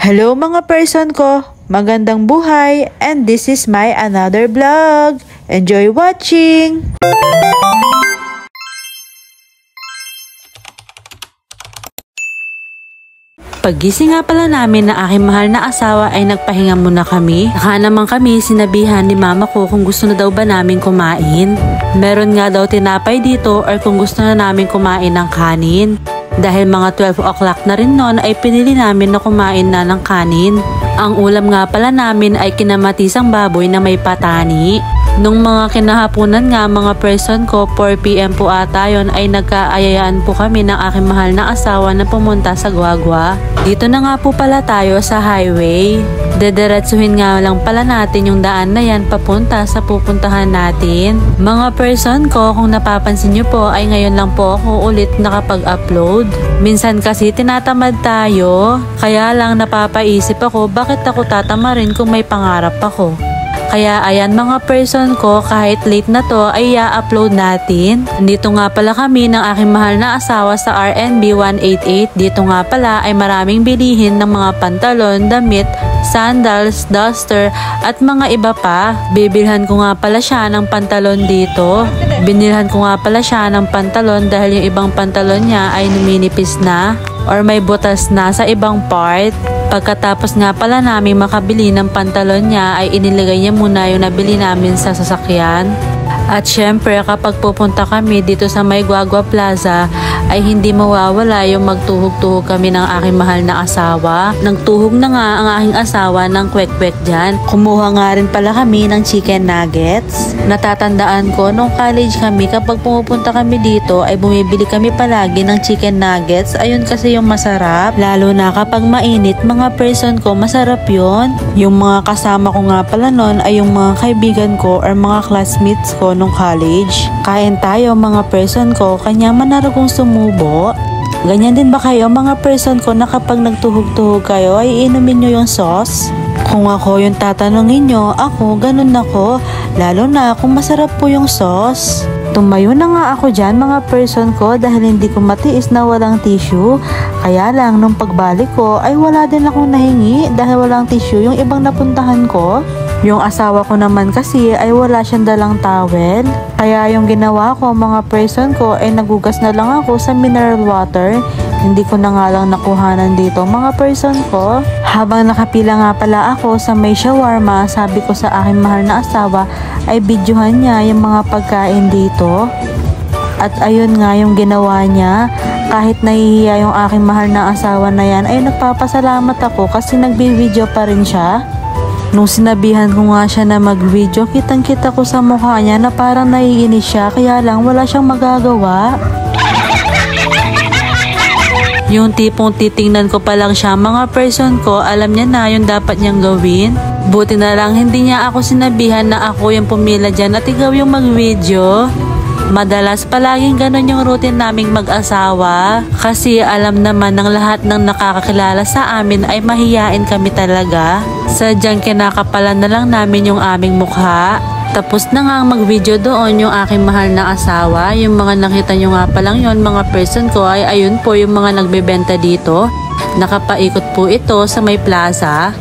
Hello mga person ko, magandang buhay, and this is my another vlog. Enjoy watching! Paggising nga pala namin na aking mahal na asawa ay nagpahinga muna kami. Saka naman kami sinabihan ni mama ko kung gusto na daw ba namin kumain. Meron nga daw tinapay dito or kung gusto na namin kumain ng kanin. Dahil mga 12 o'clock na rin noon ay pinili namin na kumain na ng kanin. Ang ulam nga pala namin ay kinamatisang baboy na may patani. Nung mga kinahaponan nga mga person ko, 4 PM po ata yon, ay nagkaayayaan po kami ng aking mahal na asawa na pumunta sa Guagua. Dito na nga po pala tayo sa highway. Dediretsuhin nga lang pala natin yung daan na yan papunta sa pupuntahan natin. Mga person ko, kung napapansin nyo po ay ngayon lang po ako ulit nakapag-upload. Minsan kasi tinatamad tayo, kaya lang napapaisip ako bakit ako tatamarin kung may pangarap ako. Kaya ayan mga person ko, kahit late na to ay i-upload natin. Dito nga pala kami ng aking mahal na asawa sa RNB 188. Dito nga pala ay maraming bilihin ng mga pantalon, damit, sandals, duster at mga iba pa. Bibilhan ko nga pala siya ng pantalon dito. Binilhan ko nga pala siya ng pantalon dahil yung ibang pantalon niya ay numinipis na or may butas na sa ibang part. Pagkatapos nga pala namin makabili ng pantalon niya ay inilagay niya muna yung nabili namin sa sasakyan. At syempre kapag pupunta kami dito sa may Guagua Plaza ay hindi mawawala yung magtuhog-tuhog kami ng aking mahal na asawa. Nagtuhog na nga ang aking asawa ng kwek-kwek dyan. Kumuha nga rin pala kami ng chicken nuggets. Natatandaan ko nung college kami kapag pumupunta kami dito ay bumibili kami palagi ng chicken nuggets. Ayun kasi yung masarap. Lalo na kapag mainit mga person ko, masarap yun. Yung mga kasama ko nga pala nun ay yung mga kaibigan ko or mga classmates ko nung college. Kain tayo mga person ko, kanya manaragong sumubo. Ganyan din ba kayo mga person ko na kapag nagtuhog-tuhog kayo ay inumin nyo yung sauce? Kung ako yung tatanungin nyo, ako ganun ako. Lalo na kung masarap po yung sauce. Tumayo na nga ako dyan mga person ko dahil hindi ko matiis na walang tissue. Kaya lang nung pagbalik ko ay wala din akong nahingi dahil walang tissue yung ibang napuntahan ko. Yung asawa ko naman kasi ay wala siyang dalang towel. Kaya yung ginawa ko mga person ko ay nagugas na lang ako sa mineral water. Hindi ko na nga lang nakuhanan dito mga person ko. Habang nakapila nga pala ako sa may shawarma, sabi ko sa aking mahal na asawa ay videohan niya yung mga pagkain dito. At ayun nga yung ginawa niya. Kahit nahihiya yung aking mahal na asawa na yan ay nagpapasalamat ako kasi nagbi-video pa rin siya. Nung sinabihan ko nga siya na mag-video, kitang-kita ko sa mukha niya na parang naiinis siya kaya lang wala siyang magagawa. Yung tipong titingnan ko pa lang siya mga person ko, alam niya na yung dapat niyang gawin. Buti na lang hindi niya ako sinabihan na ako yung pumila dyan at ikaw yung mag-video. Madalas palaging ganun yung routine naming mag-asawa kasi alam naman ng lahat ng nakakakilala sa amin ay mahiyain kami talaga. Sadyang kinakapalan na lang namin yung aming mukha. Tapos na nga mag-video doon yung aking mahal na asawa. Yung mga nakita nyo nga palang yon mga person ko ay ayun po yung mga nagbebenta dito. Nakapaikot po ito sa may plaza.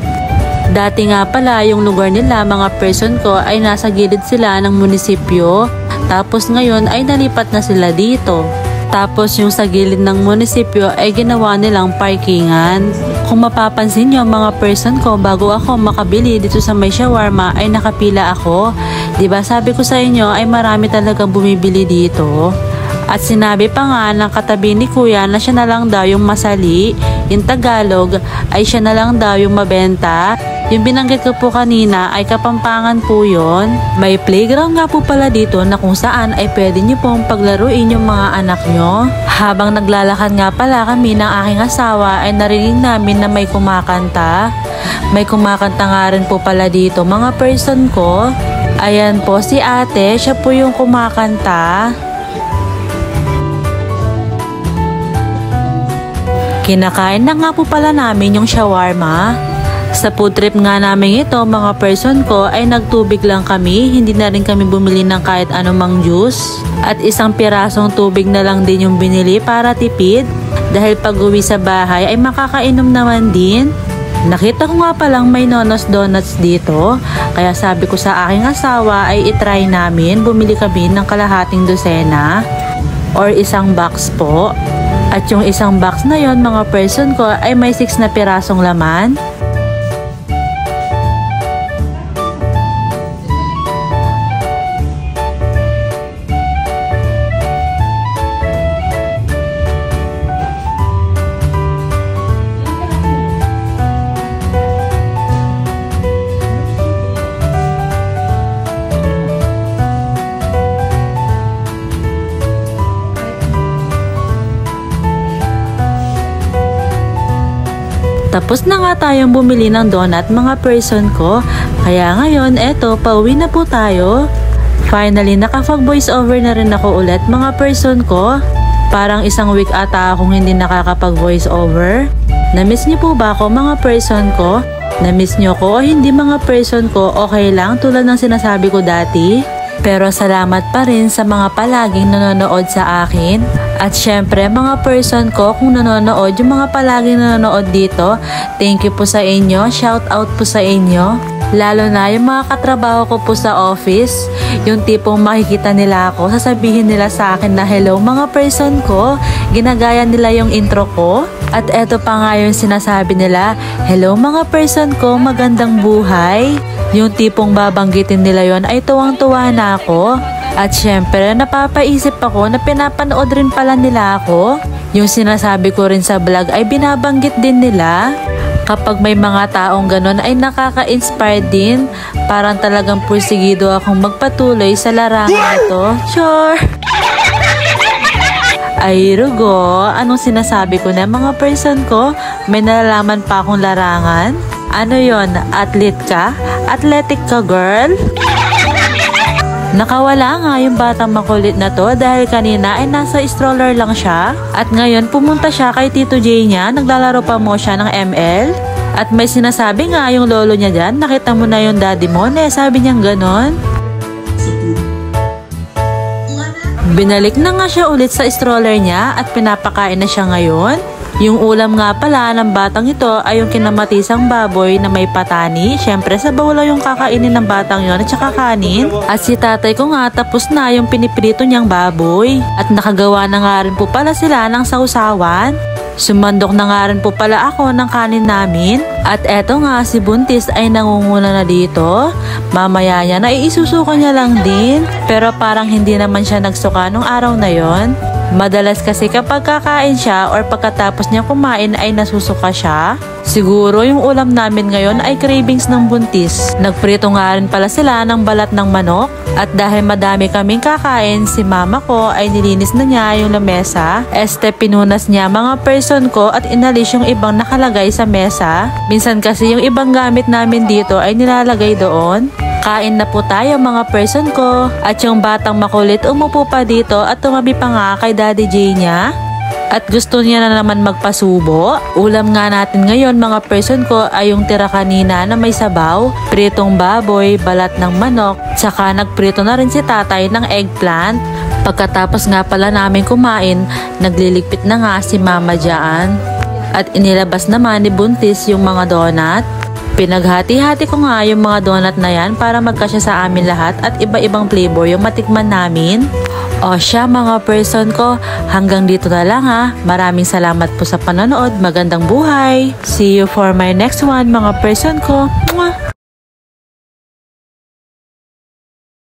Dati nga pala yung lugar nila mga person ko ay nasa gilid sila ng munisipyo. Tapos ngayon ay nalipat na sila dito. Tapos yung sa gilid ng munisipyo ay ginawa nilang parkingan. Kung mapapansin nyo mga person ko, bago ako makabili dito sa may shawarma ay nakapila ako. Diba sabi ko sa inyo ay marami talagang bumibili dito. At sinabi pa nga ng katabi ni kuya na siya na lang daw yung masali. Yung Tagalog ay siya na lang daw yung mabenta. Yung binanggit ko po kanina ay Kapampangan po yon. May playground nga po pala dito na kung saan ay pwede nyo pong paglaruin yung mga anak nyo. Habang naglalakad nga pala kami ng aking asawa ay narinig namin na may kumakanta. May kumakanta nga rin po pala dito mga person ko. Ayan po si ate, siya po yung kumakanta. Kinakain na nga po pala namin yung shawarma. Sa food trip nga namin ito mga person ko ay nagtubig lang kami, hindi na rin kami bumili ng kahit anumang juice. At isang pirasong tubig na lang din yung binili para tipid. Dahil pag uwi sa bahay ay makakainom naman din. Nakita ko nga palang may Nonos Donuts dito, kaya sabi ko sa aking asawa ay itry namin, bumili kami ng kalahating dosena or isang box po. At yung isang box na yon mga person ko ay may 6 na pirasong laman. Tapos na nga tayong bumili ng donut mga person ko. Kaya ngayon, eto, pauwi na po tayo. Finally, nakapag-voice over na rin ako ulit mga person ko. Parang isang week ata akong hindi nakakapag-voice over. Na-miss niyo po ba ako mga person ko? Na-miss niyo ko o hindi mga person ko? Okay lang tulad ng sinasabi ko dati. Pero salamat pa rin sa mga palaging nanonood sa akin. At syempre mga person ko kung nanonood, yung mga palaging nanonood dito, thank you po sa inyo, shout out po sa inyo. Lalo na yung mga katrabaho ko po sa office, yung tipong makikita nila ako, sasabihin nila sa akin na hello mga person ko, ginagaya nila yung intro ko. At eto pa nga yung sinasabi nila, hello mga person ko, magandang buhay. Yung tipong babanggitin nila yon ay tuwang-tuwa na ako. At syempre, napapaisip ako na pinapanood rin pala nila ako. Yung sinasabi ko rin sa vlog ay binabanggit din nila. Kapag may mga taong ganon ay nakaka-inspire din. Parang talagang pursigido akong magpatuloy sa larangan ito. Sure! Ay, Rugo, anong sinasabi ko na mga person ko? May nalalaman pa akong larangan? Ano yon? Athlete ka? Athletic ka, girl? Nakawala nga yung batang makulit na to dahil kanina ay nasa stroller lang siya. At ngayon pumunta siya kay Tito J niya, naglalaro pa mo siya ng ML. At may sinasabi nga yung lolo niya dyan, nakita mo na yung daddy mo, sabi niyang ganon. Binalik na nga siya ulit sa stroller niya at pinapakain na siya ngayon. Yung ulam nga pala ng batang ito ay yung kinamatisang baboy na may patani. Syempre sa bawla yung kakainin ng batang yon at saka kanin. At si tatay ko nga tapos na yung piniprito niyang baboy. At nakagawa na nga rin po pala sila ng sausawan. Sumandok na nga rin po pala ako ng kanin namin. At eto nga si Buntis ay nangunguna na dito. Mamaya niya na isusuka niya lang din. Pero parang hindi naman siya nagsuka nung araw na yon. Madalas kasi kapag kakain siya or pagkatapos niya kumain ay nasusuka siya. Siguro yung ulam namin ngayon ay cravings ng Buntis. Nagprito nga rin pala sila ng balat ng manok. At dahil madami kaming kakain, si mama ko ay nilinis na niya yung lamesa. Pinunas niya mga person ko at inalis yung ibang nakalagay sa mesa. Minsan kasi yung ibang gamit namin dito ay nilalagay doon. Kain na po tayo mga person ko. At yung batang makulit umupo pa dito at tumabi pa nga kay Daddy J niya. At gusto niya na naman magpasubo. Ulam nga natin ngayon mga person ko ay yung tira kanina na may sabaw, pritong baboy, balat ng manok, tsaka nagprito na rin si tatay ng eggplant. Pagkatapos nga pala namin kumain, nagliligpit na nga si mama dyan. At inilabas naman ni Buntis yung mga donut. Pinaghati-hati ko nga yung mga donut na yan para magkasya sa amin lahat at iba-ibang flavor yung matikman namin. O siya mga person ko, hanggang dito na lang ha. Maraming salamat po sa panonood. Magandang buhay. See you for my next one mga person ko. Mwah!